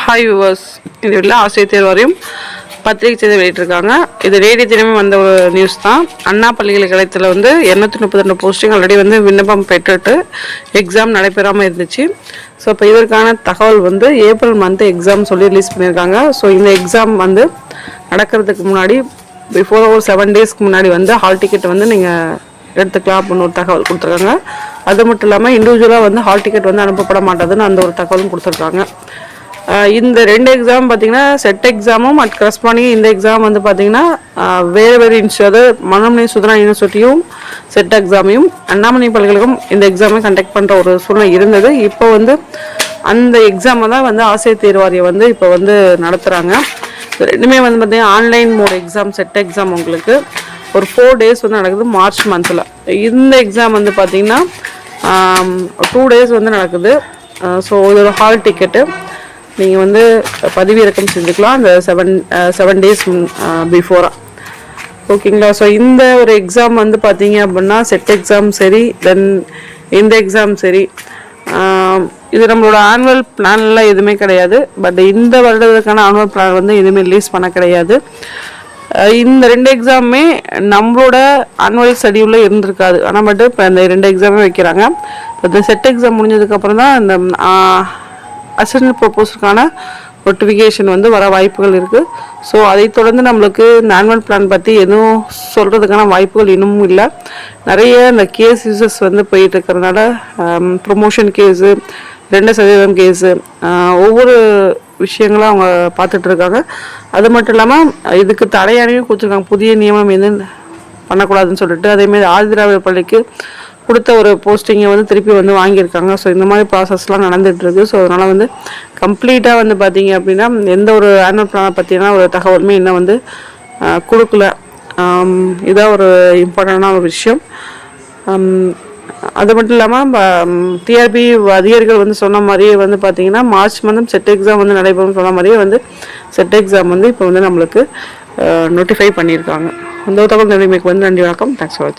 Hi viewers, இது உள்ள ஆசிரியர் தேர்வு வாரியம் பத்திரிகை செய்தி வெளியிட்டிருக்காங்க. இது ரேடியோ தினமே வந்த ஒரு நியூஸ் தான். அண்ணா பல்கலைக்கழகத்தில் வந்து 232 போஸ்டிங் ஆல்ரெடி வந்து விண்ணப்பம் பெற்றுட்டு எக்ஸாம் நடைபெறாமல் இருந்துச்சு. ஸோ இப்போ இதற்கான தகவல் வந்து ஏப்ரல் மந்த் எக்ஸாம் சொல்லி ரிலீஸ் பண்ணியிருக்காங்க. ஸோ இந்த எக்ஸாம் வந்து நடக்கிறதுக்கு முன்னாடி பிஃபோர் ஒரு 7 டேஸ்க்கு முன்னாடி வந்து ஹால் டிக்கெட் வந்து நீங்கள் எடுத்துக்கலாம் அப்படின்னு ஒரு தகவல் கொடுத்துருக்காங்க. அது மட்டும் இல்லாமல் இண்டிவிஜுவலாக வந்து ஹால் டிக்கெட் வந்து அனுப்பப்பட மாட்டாதுன்னு அந்த ஒரு தகவலும் கொடுத்துருக்காங்க. இந்த 2 எக்ஸாம் பார்த்தீங்கன்னா செட் எக்ஸாமும் அட் கரஸ்பாண்டிங் இந்த எக்ஸாம் வந்து பார்த்தீங்கன்னா வேறு இன்ஸ்டியூட் மனோன்மணி சுதனா யூனிவர்சிட்டியும் செட் எக்ஸாமையும் அண்ணாமலை பல்கலைக்கழகம் இந்த எக்ஸாமை கண்டக்ட் பண்ணுற ஒரு சூழ்நிலை இருந்தது. இப்போ வந்து அந்த எக்ஸாமை தான் வந்து ஆசிரியர் தேர்வு வாரியம் வந்து இப்போ வந்து நடத்துகிறாங்க. ரெண்டுமே வந்து பார்த்தீங்கன்னா online mode exam, set exam உங்களுக்கு ஒரு 4 டேஸ் வந்து நடக்குது மார்ச் மந்தில். இந்த எக்ஸாம் வந்து பார்த்தீங்கன்னா 2 டேஸ் வந்து நடக்குது. ஸோ இது ஒரு ஹால் டிக்கெட்டு நீங்கள் வந்து பதிவிறக்கம் செஞ்சுக்கலாம் அந்த 7 டேஸ் பிஃபோராக. ஓகேங்களா? ஸோ இந்த ஒரு எக்ஸாம் வந்து பார்த்தீங்க அப்படின்னா செட் எக்ஸாம் சரி, தென் இந்த எக்ஸாம் சரி, இது நம்மளோட ஆனுவல் பிளான்லாம் எதுவுமே கிடையாது. பட் இந்த வருடத்துக்கான ஆனுவல் பிளான் வந்து எதுவுமே ரிலீஸ் பண்ண கிடையாது. இந்த 2 எக்ஸாமுமே நம்மளோட ஆனுவல் ஷெடியூலில் இருந்திருக்காது. ஆனால் மட்டும் இப்போ இந்த 2 எக்ஸாமே வைக்கிறாங்க. இப்போ செட் எக்ஸாம் முடிஞ்சதுக்கப்புறம் தான் இந்த அசிஸ்டன்ட் ப்ரொபோஸருக்கான நோட்டிஃபிகேஷன் வந்து வர வாய்ப்புகள் இருக்குது. ஸோ அதை தொடர்ந்து நம்மளுக்கு இந்த ஆனுவல் பிளான் பற்றி எதுவும் சொல்கிறதுக்கான வாய்ப்புகள் இன்னமும் இல்லை. நிறைய இந்த கேஸ் யூசஸ் வந்து போயிட்டு இருக்கிறதுனால ப்ரொமோஷன் கேஸு, 2% கேஸு, ஒவ்வொரு விஷயங்களும் அவங்க பார்த்துட்ருக்காங்க. அது மட்டும் இல்லாமல் இதுக்கு தடையானையும் கொடுத்துருக்காங்க, புதிய நியமனம் எதுவும் பண்ணக்கூடாதுன்னு சொல்லிட்டு. அதேமாதிரி ஆதிதிராவிடர் பள்ளிக்கு கொடுத்த ஒரு போஸ்டிங்கை வந்து திருப்பி வந்து வாங்கியிருக்காங்க. ஸோ இந்த மாதிரி ப்ராசஸ்லாம் நடந்துகிட்ருக்கு. ஸோ அதனால் வந்து கம்ப்ளீட்டாக வந்து பார்த்திங்க அப்படின்னா எந்த ஒரு ஆனுவல் பிளானை பற்றினா ஒரு தகவலுமே இன்னும் வந்து கொடுக்கல. இதான் ஒரு இம்பார்ட்டண்டான ஒரு விஷயம். அது மட்டும் இல்லாமல் டிஆர்பி அதிகாரிகள் வந்து சொன்ன மாதிரியே வந்து பார்த்திங்கன்னா மார்ச் மந்த் செட் எக்ஸாம் வந்து நடைபெறும் சொன்ன மாதிரியே வந்து செட் எக்ஸாம் வந்து இப்போ வந்து நம்மளுக்கு நோட்டிஃபை பண்ணியிருக்காங்க. அந்த தகவல் நிலைமைக்கு வந்து நன்றி, வணக்கம். தேங்க்ஸ் ஃபார் வாட்சிங்.